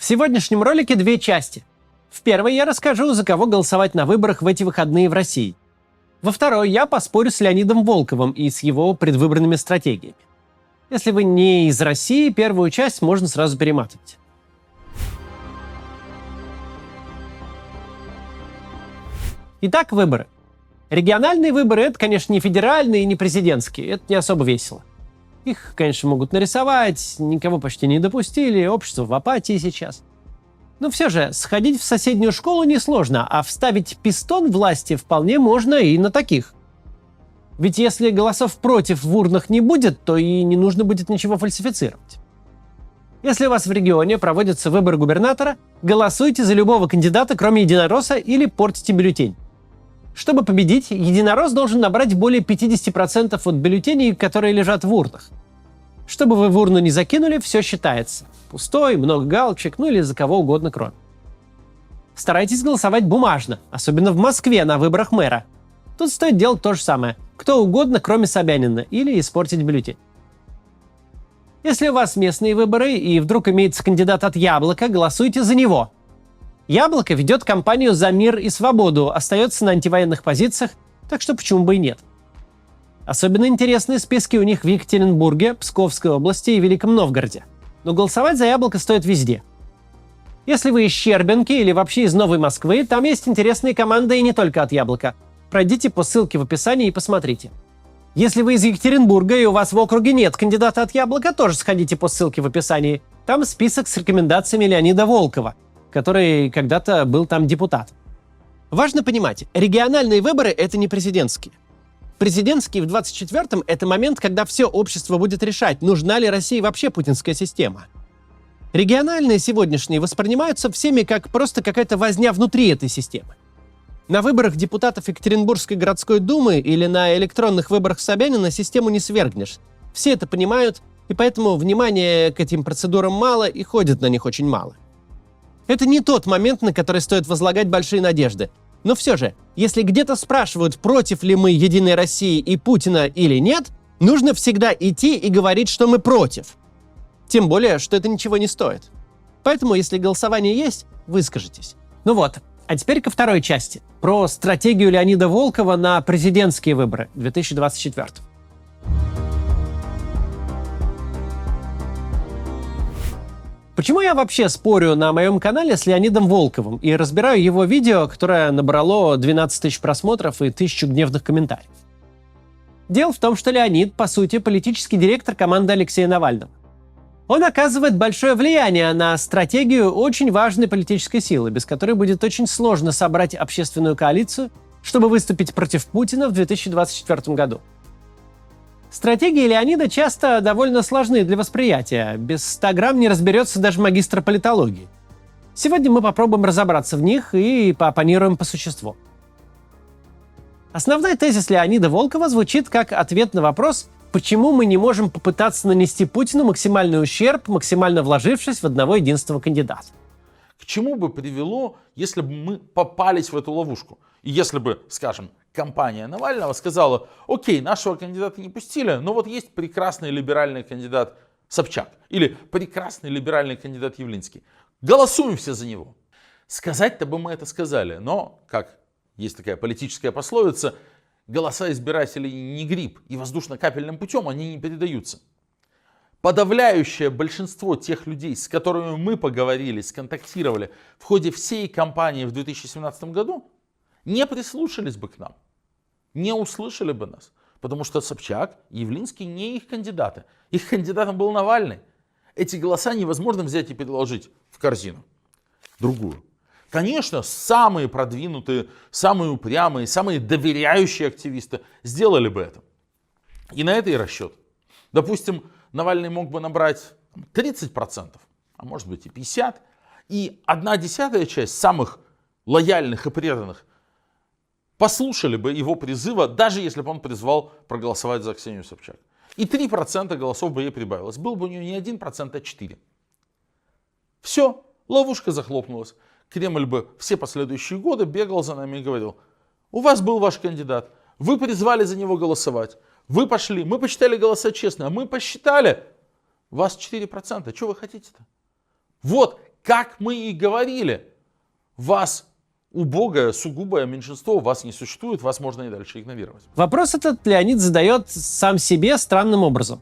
В сегодняшнем ролике две части. В первой я расскажу, за кого голосовать на выборах в эти выходные в России. Во второй я поспорю с Леонидом Волковым и с его предвыборными стратегиями. Если вы не из России, первую часть можно сразу перематывать. Итак, выборы. Региональные выборы — это, конечно, не федеральные и не президентские. Это не особо весело. Их, конечно, могут нарисовать, никого почти не допустили, общество в апатии сейчас. Но все же, сходить в соседнюю школу несложно, а вставить пистон власти вполне можно и на таких. Ведь если голосов против в урнах не будет, то и не нужно будет ничего фальсифицировать. Если у вас в регионе проводятся выборы губернатора, голосуйте за любого кандидата, кроме единоросса, или портите бюллетень. Чтобы победить, единорос должен набрать более 50% от бюллетеней, которые лежат в урнах. Чтобы вы в урну не закинули, все считается. Пустой, много галочек, ну или за кого угодно кроме. Старайтесь голосовать бумажно, особенно в Москве на выборах мэра. Тут стоит делать то же самое. Кто угодно, кроме Собянина, или испортить бюллетень. Если у вас местные выборы и вдруг имеется кандидат от Яблока, голосуйте за него. Яблоко ведет кампанию за мир и свободу, остается на антивоенных позициях, так что почему бы и нет. Особенно интересные списки у них в Екатеринбурге, Псковской области и Великом Новгороде. Но голосовать за Яблоко стоит везде. Если вы из Щербинки или вообще из Новой Москвы, там есть интересные команды и не только от Яблока. Пройдите по ссылке в описании и посмотрите. Если вы из Екатеринбурга и у вас в округе нет кандидата от Яблока, тоже сходите по ссылке в описании. Там список с рекомендациями Леонида Волкова, который когда-то был там депутатом. Важно понимать, региональные выборы — это не президентские. Президентские в 24-м — это момент, когда все общество будет решать, нужна ли России вообще путинская система. Региональные сегодняшние воспринимаются всеми как просто какая-то возня внутри этой системы. На выборах депутатов Екатеринбургской городской думы или на электронных выборах Собянина систему не свергнешь. Все это понимают, и поэтому внимания к этим процедурам мало и ходят на них очень мало. Это не тот момент, на который стоит возлагать большие надежды. Но все же, если где-то спрашивают, против ли мы Единой России и Путина или нет, нужно всегда идти и говорить, что мы против. Тем более, что это ничего не стоит. Поэтому, если голосование есть, выскажитесь. Ну вот, а теперь ко второй части. Про стратегию Леонида Волкова на президентские выборы 2024. Почему я вообще спорю на моем канале с Леонидом Волковым и разбираю его видео, которое набрало 12 тысяч просмотров и 1000 гневных комментариев? Дело в том, что Леонид, по сути, политический директор команды Алексея Навального. Он оказывает большое влияние на стратегию очень важной политической силы, без которой будет очень сложно собрать общественную коалицию, чтобы выступить против Путина в 2024 году. Стратегии Леонида часто довольно сложны для восприятия. Без 100 грамм не разберется даже магистр политологии. Сегодня мы попробуем разобраться в них и пооппонируем по существу. Основной тезис Леонида Волкова звучит как ответ на вопрос, почему мы не можем попытаться нанести Путину максимальный ущерб, максимально вложившись в одного единственного кандидата. К чему бы привело, если бы мы попались в эту ловушку? И если бы, скажем, компания Навального сказала: окей, нашего кандидата не пустили, но вот есть прекрасный либеральный кандидат Собчак или прекрасный либеральный кандидат Явлинский. Голосуем все за него. Сказать-то бы мы это сказали, но, как есть такая политическая пословица, голоса избирателей не гриб, и воздушно-капельным путем они не передаются. Подавляющее большинство тех людей, с которыми мы поговорили, сконтактировали в ходе всей кампании в 2017 году, не прислушались бы к нам, не услышали бы нас. Потому что Собчак и Явлинский не их кандидаты. Их кандидатом был Навальный. Эти голоса невозможно взять и переложить в корзину другую. Конечно, самые продвинутые, самые упрямые, самые доверяющие активисты сделали бы это. И на это и расчет. Допустим, Навальный мог бы набрать 30%, а может быть и 50%, и 1/10 часть самых лояльных и преданных послушали бы его призыва, даже если бы он призвал проголосовать за Ксению Собчак. И 3% голосов бы ей прибавилось. Был бы у нее не 1%, а 4%. Все, ловушка захлопнулась. Кремль бы все последующие годы бегал за нами и говорил: у вас был ваш кандидат, вы призвали за него голосовать, вы пошли, мы посчитали голоса честно, а мы посчитали, вас 4%, что вы хотите-то? Вот как мы и говорили, вас убогое, сугубое меньшинство, вас не существует, вас можно и дальше игнорировать. Вопрос этот Леонид задает сам себе странным образом.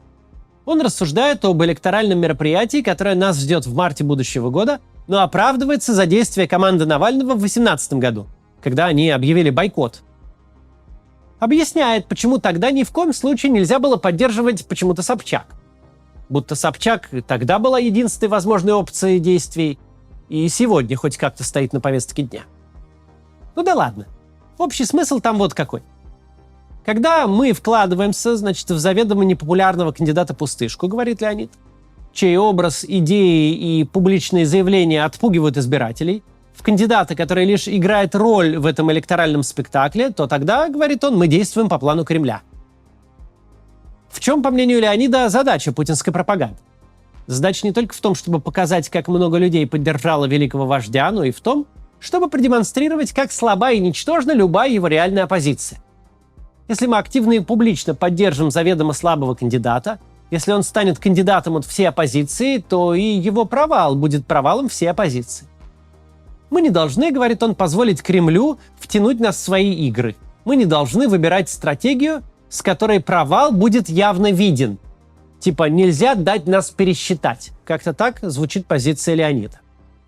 Он рассуждает об электоральном мероприятии, которое нас ждет в марте будущего года, но оправдывается за действия команды Навального в 2018 году, когда они объявили бойкот. Объясняет, почему тогда ни в коем случае нельзя было поддерживать почему-то Собчак. Будто Собчак тогда была единственной возможной опцией действий, и сегодня хоть как-то стоит на повестке дня. Ну да ладно. Общий смысл там вот какой. Когда мы вкладываемся, значит, в заведомо непопулярного кандидата-пустышку, говорит Леонид, чей образ, идеи и публичные заявления отпугивают избирателей, в кандидата, который лишь играет роль в этом электоральном спектакле, то тогда, говорит он, мы действуем по плану Кремля. В чем, по мнению Леонида, задача путинской пропаганды? Задача не только в том, чтобы показать, как много людей поддержало великого вождя, но и в том, чтобы продемонстрировать, как слаба и ничтожна любая его реальная оппозиция. Если мы активно и публично поддержим заведомо слабого кандидата, если он станет кандидатом от всей оппозиции, то и его провал будет провалом всей оппозиции. Мы не должны, говорит он, позволить Кремлю втянуть нас в свои игры. Мы не должны выбирать стратегию, с которой провал будет явно виден. Типа нельзя дать нас пересчитать. Как-то так звучит позиция Леонида.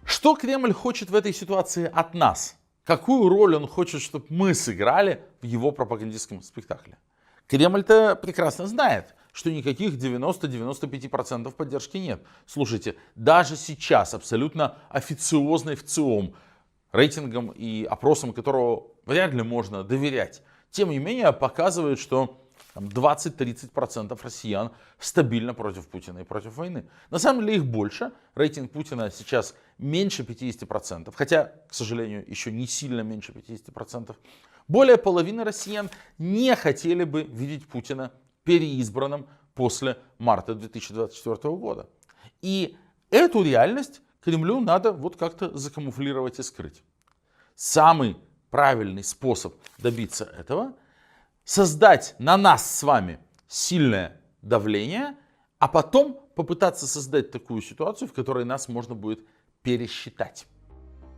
Что Кремль хочет в этой ситуации от нас? Какую роль он хочет, чтобы мы сыграли в его пропагандистском спектакле? Кремль-то прекрасно знает, что никаких 90-95% поддержки нет. Слушайте, даже сейчас абсолютно официозный ВЦИОМ, рейтингом и опросам которого вряд ли можно доверять, тем не менее показывает, что 20-30% россиян стабильно против Путина и против войны. На самом деле их больше. Рейтинг Путина сейчас меньше 50%, хотя, к сожалению, еще не сильно меньше 50%. Более половины россиян не хотели бы видеть Путина переизбранным после марта 2024 года. И эту реальность Кремлю надо вот как-то закамуфлировать и скрыть. Самый правильный способ добиться этого — создать на нас с вами сильное давление, а потом попытаться создать такую ситуацию, в которой нас можно будет пересчитать.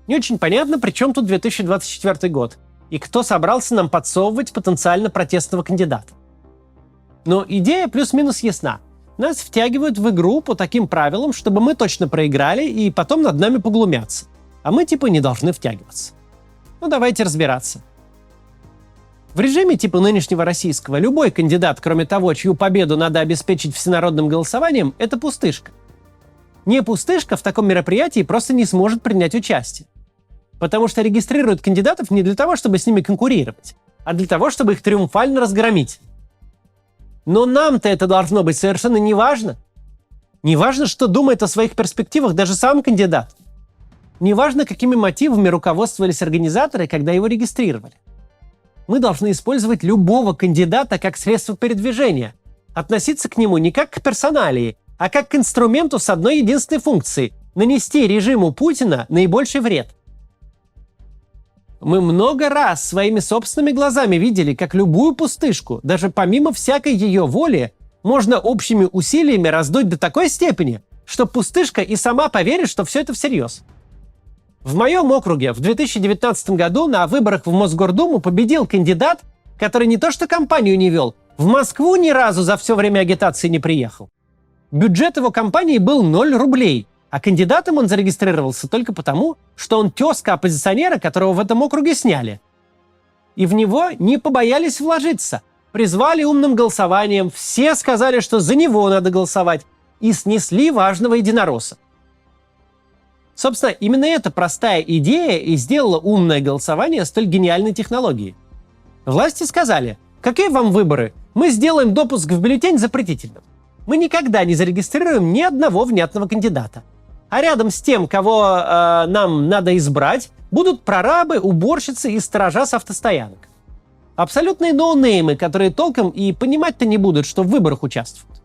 Не очень понятно, при чем тут 2024 год, и кто собрался нам подсовывать потенциально протестного кандидата. Но идея плюс-минус ясна. Нас втягивают в игру по таким правилам, чтобы мы точно проиграли и потом над нами поглумятся. А мы типа не должны втягиваться. Ну давайте разбираться. В режиме типа нынешнего российского любой кандидат, кроме того, чью победу надо обеспечить всенародным голосованием, это пустышка. Не пустышка в таком мероприятии просто не сможет принять участие. Потому что регистрируют кандидатов не для того, чтобы с ними конкурировать, а для того, чтобы их триумфально разгромить. Но нам-то это должно быть совершенно неважно. Неважно, что думает о своих перспективах даже сам кандидат. Неважно, какими мотивами руководствовались организаторы, когда его регистрировали. Мы должны использовать любого кандидата как средство передвижения, относиться к нему не как к персоналии, а как к инструменту с одной единственной функцией – нанести режиму Путина наибольший вред. Мы много раз своими собственными глазами видели, как любую пустышку, даже помимо всякой ее воли, можно общими усилиями раздуть до такой степени, что пустышка и сама поверит, что все это всерьез. В моем округе в 2019 году на выборах в Мосгордуму победил кандидат, который не то что кампанию не вел, в Москву ни разу за все время агитации не приехал. Бюджет его кампании был 0 рублей, а кандидатом он зарегистрировался только потому, что он тезка оппозиционера, которого в этом округе сняли. И в него не побоялись вложиться. Призвали умным голосованием, все сказали, что за него надо голосовать, и снесли важного единоросса. Собственно, именно эта простая идея и сделала умное голосование столь гениальной технологией. Власти сказали: какие вам выборы? Мы сделаем допуск в бюллетень запретительным. Мы никогда не зарегистрируем ни одного внятного кандидата. А рядом с тем, кого нам надо избрать, будут прорабы, уборщицы и сторожа с автостоянок. Абсолютные ноунеймы, которые толком и понимать-то не будут, что в выборах участвуют.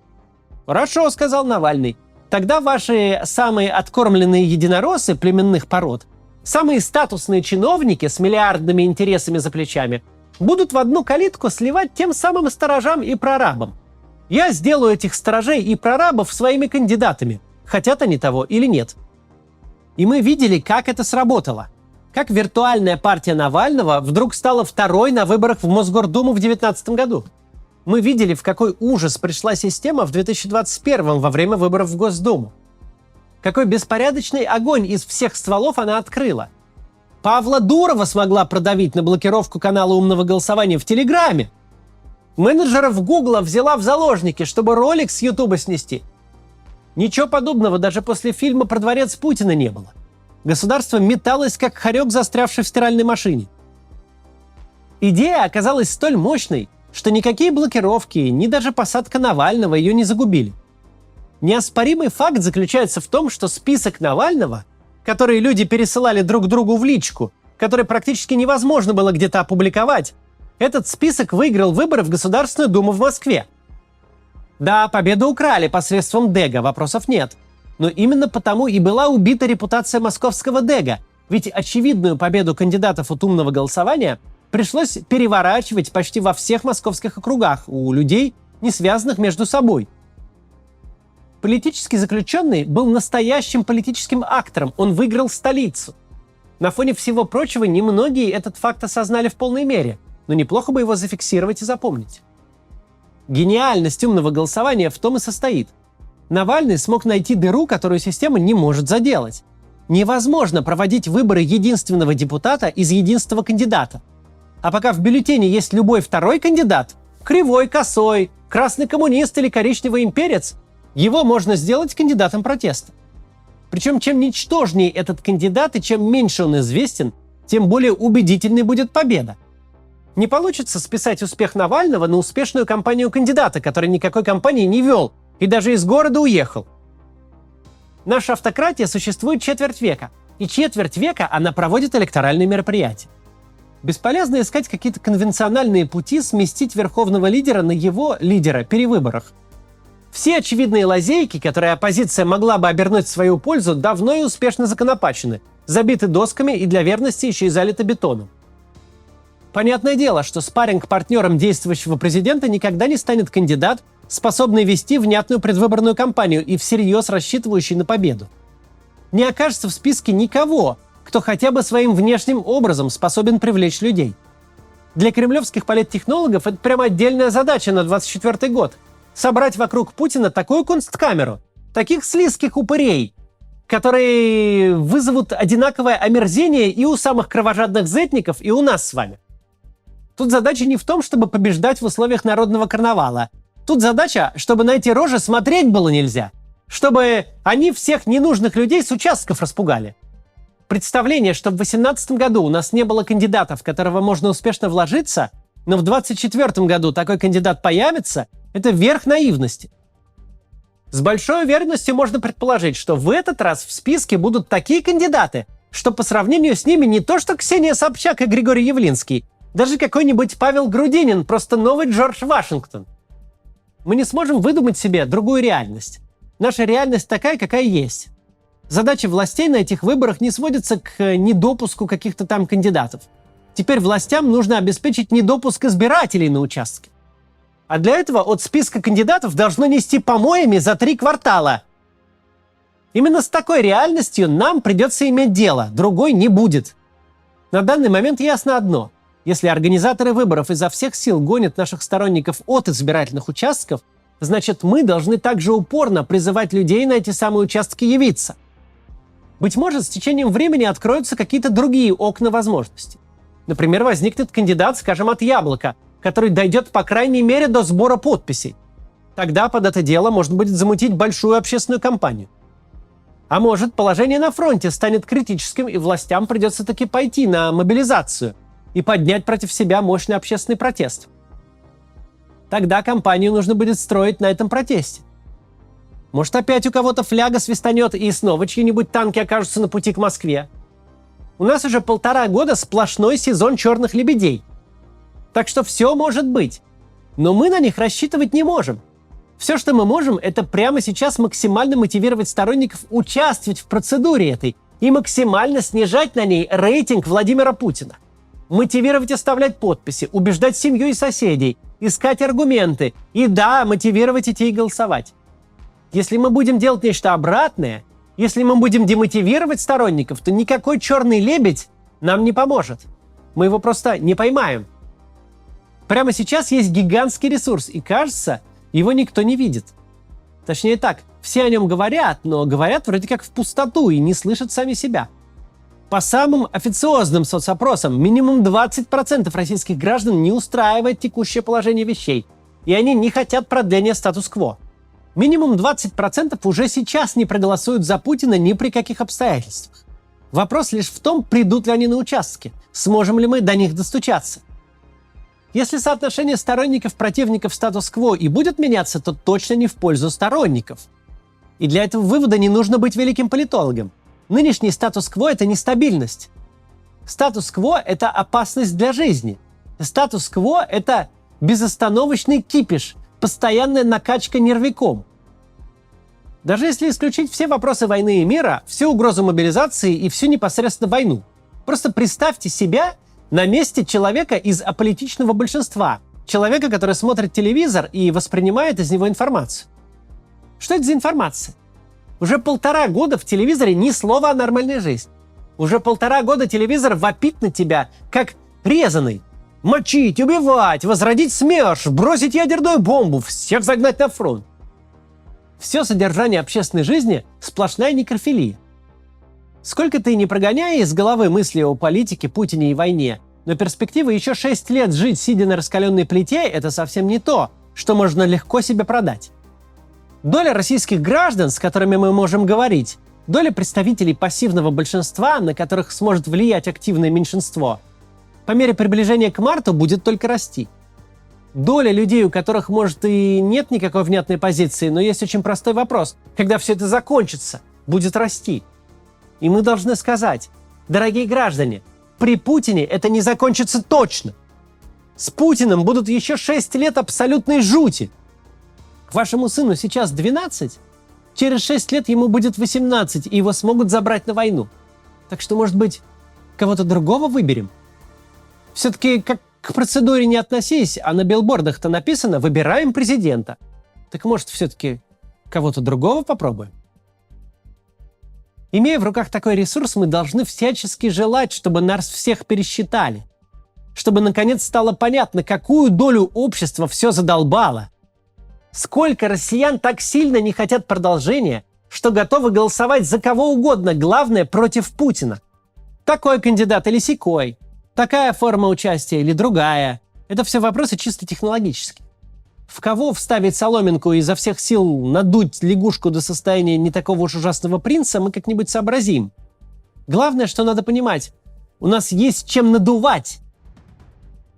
«Хорошо», — сказал Навальный. Тогда ваши самые откормленные единороссы племенных пород, самые статусные чиновники с миллиардными интересами за плечами будут в одну калитку сливать тем самым сторожам и прорабам. Я сделаю этих сторожей и прорабов своими кандидатами, хотят они того или нет. И мы видели, как это сработало. Как виртуальная партия Навального вдруг стала второй на выборах в Мосгордуму в 2019 году. Мы видели, в какой ужас пришла система в 2021 во время выборов в Госдуму. Какой беспорядочный огонь из всех стволов она открыла. Павла Дурова смогла продавить на блокировку канала умного голосования в Телеграме. Менеджеров Гугла взяла в заложники, чтобы ролик с Ютуба снести. Ничего подобного даже после фильма про дворец Путина не было. Государство металось, как хорек, застрявший в стиральной машине. Идея оказалась столь мощной, что никакие блокировки, ни даже посадка Навального ее не загубили. Неоспоримый факт заключается в том, что список Навального, который люди пересылали друг другу в личку, который практически невозможно было где-то опубликовать, этот список выиграл выборы в Государственную Думу в Москве. Да, победу украли посредством Дега, вопросов нет. Но именно потому и была убита репутация московского Дега, ведь очевидную победу кандидатов от умного голосования пришлось переворачивать почти во всех московских округах у людей, не связанных между собой. Политический заключенный был настоящим политическим актором, он выиграл столицу. На фоне всего прочего, немногие этот факт осознали в полной мере, но неплохо бы его зафиксировать и запомнить. Гениальность умного голосования в том и состоит. Навальный смог найти дыру, которую система не может заделать. Невозможно проводить выборы единственного депутата из единственного кандидата. А пока в бюллетене есть любой второй кандидат, кривой, косой, красный коммунист или коричневый имперец, его можно сделать кандидатом протеста. Причем чем ничтожнее этот кандидат и чем меньше он известен, тем более убедительной будет победа. Не получится списать успех Навального на успешную кампанию кандидата, который никакой кампании не вел и даже из города уехал. Наша автократия существует четверть века, и четверть века она проводит электоральные мероприятия. Бесполезно искать какие-то конвенциональные пути сместить верховного лидера на его лидера при выборах. Все очевидные лазейки, которые оппозиция могла бы обернуть в свою пользу, давно и успешно законопачены, забиты досками и для верности еще и залиты бетоном. Понятное дело, что спарринг-партнером действующего президента никогда не станет кандидат, способный вести внятную предвыборную кампанию и всерьез рассчитывающий на победу. Не окажется в списке никого, кто хотя бы своим внешним образом способен привлечь людей. Для кремлевских политтехнологов это прямо отдельная задача на 2024 год – собрать вокруг Путина такую кунсткамеру, таких слизких упырей, которые вызовут одинаковое омерзение и у самых кровожадных зетников, и у нас с вами. Тут задача не в том, чтобы побеждать в условиях народного карнавала. Тут задача, чтобы на эти рожи смотреть было нельзя. Чтобы они всех ненужных людей с участков распугали. Представление, что в 2018 году у нас не было кандидата, в которого можно успешно вложиться, но в 2024 году такой кандидат появится, это верх наивности. С большой уверенностью можно предположить, что в этот раз в списке будут такие кандидаты, что по сравнению с ними не то что Ксения Собчак и Григорий Явлинский, даже какой-нибудь Павел Грудинин, просто новый Джордж Вашингтон. Мы не сможем выдумать себе другую реальность. Наша реальность такая, какая есть. Задача властей на этих выборах не сводится к недопуску каких-то там кандидатов. Теперь властям нужно обеспечить недопуск избирателей на участке. А для этого от списка кандидатов должно нести помоями за 3 квартала. Именно с такой реальностью нам придется иметь дело, другой не будет. На данный момент ясно одно. Если организаторы выборов изо всех сил гонят наших сторонников от избирательных участков, значит, мы должны также упорно призывать людей на эти самые участки явиться. Быть может, с течением времени откроются какие-то другие окна возможностей. Например, возникнет кандидат, скажем, от Яблока, который дойдет по крайней мере до сбора подписей. Тогда под это дело можно будет замутить большую общественную кампанию. А может, положение на фронте станет критическим, и властям придется таки пойти на мобилизацию и поднять против себя мощный общественный протест. Тогда кампанию нужно будет строить на этом протесте. Может, опять у кого-то фляга свистанет, и снова чьи-нибудь танки окажутся на пути к Москве. У нас уже 1,5 года сплошной сезон черных лебедей. Так что все может быть. Но мы на них рассчитывать не можем. Все, что мы можем, это прямо сейчас максимально мотивировать сторонников участвовать в процедуре этой и максимально снижать на ней рейтинг Владимира Путина. Мотивировать оставлять подписи, убеждать семью и соседей, искать аргументы и, да, мотивировать идти и голосовать. Если мы будем делать нечто обратное, Если мы будем демотивировать сторонников, то никакой черный лебедь нам не поможет. Мы его просто не поймаем. Прямо сейчас есть гигантский ресурс, и кажется, его никто не видит. Точнее так, все о нем говорят, но говорят вроде как в пустоту и не слышат сами себя. По самым официозным соцопросам, минимум 20% российских граждан не устраивает текущее положение вещей, и они не хотят продления статус-кво. Минимум 20% уже сейчас не проголосуют за Путина ни при каких обстоятельствах. Вопрос лишь в том, придут ли они на участки, сможем ли мы до них достучаться. Если соотношение сторонников-противников статус-кво и будет меняться, то точно не в пользу сторонников. И для этого вывода не нужно быть великим политологом. Нынешний статус-кво – это нестабильность. Статус-кво – это опасность для жизни. Статус-кво – это безостановочный кипиш, постоянная накачка нервиком. Даже если исключить все вопросы войны и мира, всю угрозу мобилизации и всю непосредственно войну, просто представьте себя на месте человека из аполитичного большинства, человека, который смотрит телевизор и воспринимает из него информацию. Что это за информация? Уже 1,5 года в телевизоре ни слова о нормальной жизни. Уже 1,5 года телевизор вопит на тебя, как резаный. Мочить, убивать, возродить СМЕРШ, бросить ядерную бомбу, всех загнать на фронт. Все содержание общественной жизни – сплошная некрофилия. Сколько ты не прогоняй из головы мысли о политике, Путине и войне, но перспектива еще 6 лет жить, сидя на раскаленной плите – это совсем не то, что можно легко себе продать. Доля российских граждан, с которыми мы можем говорить, доля представителей пассивного большинства, на которых сможет влиять активное меньшинство, по мере приближения к марту будет только расти. Доля людей, у которых, может, и нет никакой внятной позиции, но есть очень простой вопрос. Когда все это закончится, будет расти. И мы должны сказать, дорогие граждане, при Путине это не закончится точно. С Путиным будут еще 6 лет абсолютной жути. К вашему сыну сейчас 12, через 6 лет ему будет 18, и его смогут забрать на войну. Так что, может быть, кого-то другого выберем? Все-таки как к процедуре не относись, а на билбордах-то написано «Выбираем президента». Так может, все-таки кого-то другого попробуем? Имея в руках такой ресурс, мы должны всячески желать, чтобы нас всех пересчитали. Чтобы, наконец, стало понятно, какую долю общества все задолбало. Сколько россиян так сильно не хотят продолжения, что готовы голосовать за кого угодно, главное, против Путина. Такой кандидат или сякой. Такая форма участия или другая. Это все вопросы чисто технологические. В кого вставить соломинку и изо всех сил надуть лягушку до состояния не такого уж ужасного принца, мы как-нибудь сообразим. Главное, что надо понимать, у нас есть чем надувать.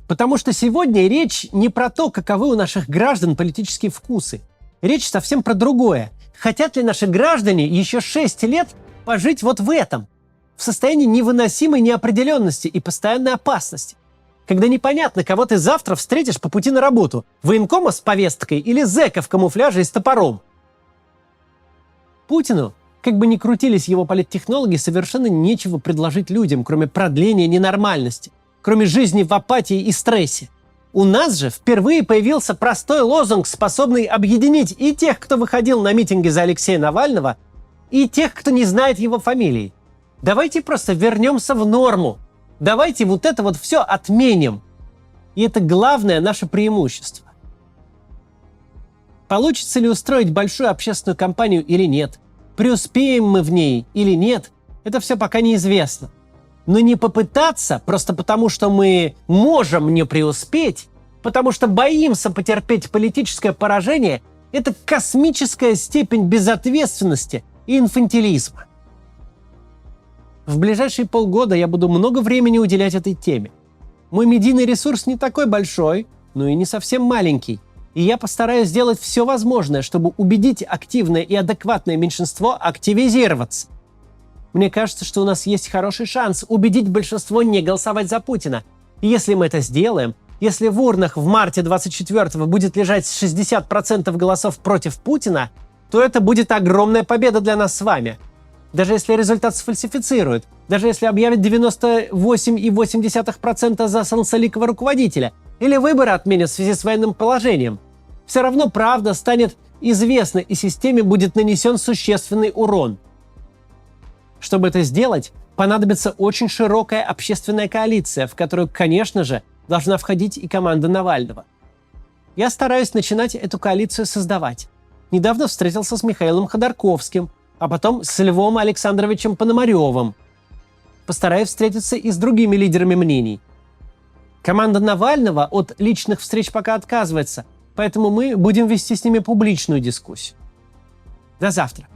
Потому что сегодня речь не про то, каковы у наших граждан политические вкусы. Речь совсем про другое. Хотят ли наши граждане еще 6 лет пожить вот в этом? В состоянии невыносимой неопределенности и постоянной опасности. Когда непонятно, кого ты завтра встретишь по пути на работу. Военкома с повесткой или зэка в камуфляже и с топором. Путину, как бы ни крутились его политтехнологи, совершенно нечего предложить людям, кроме продления ненормальности, кроме жизни в апатии и стрессе. У нас же впервые появился простой лозунг, способный объединить и тех, кто выходил на митинги за Алексея Навального, и тех, кто не знает его фамилии. Давайте просто вернемся в норму. Давайте вот это вот все отменим. И это главное наше преимущество. Получится ли устроить большую общественную кампанию или нет? Преуспеем мы в ней или нет? Это все пока неизвестно. Но не попытаться, просто потому что мы можем не преуспеть, потому что боимся потерпеть политическое поражение, это космическая степень безответственности и инфантилизма. В ближайшие полгода я буду много времени уделять этой теме. Мой медийный ресурс не такой большой, но и не совсем маленький. И я постараюсь сделать все возможное, чтобы убедить активное и адекватное меньшинство активизироваться. Мне кажется, что у нас есть хороший шанс убедить большинство не голосовать за Путина. И если мы это сделаем, если в урнах в марте 24-го будет лежать 60% голосов против Путина, то это будет огромная победа для нас с вами. Даже если результат сфальсифицируют, даже если объявят 98,8% за солнцеликого руководителя, или выборы отменят в связи с военным положением, все равно правда станет известна, и системе будет нанесен существенный урон. Чтобы это сделать, понадобится очень широкая общественная коалиция, в которую, конечно же, должна входить и команда Навального. Я стараюсь начинать эту коалицию создавать. Недавно встретился с Михаилом Ходорковским, а потом с Львом Александровичем Пономаревым. Постараюсь встретиться и с другими лидерами мнений. Команда Навального от личных встреч пока отказывается, поэтому мы будем вести с ними публичную дискуссию. До завтра.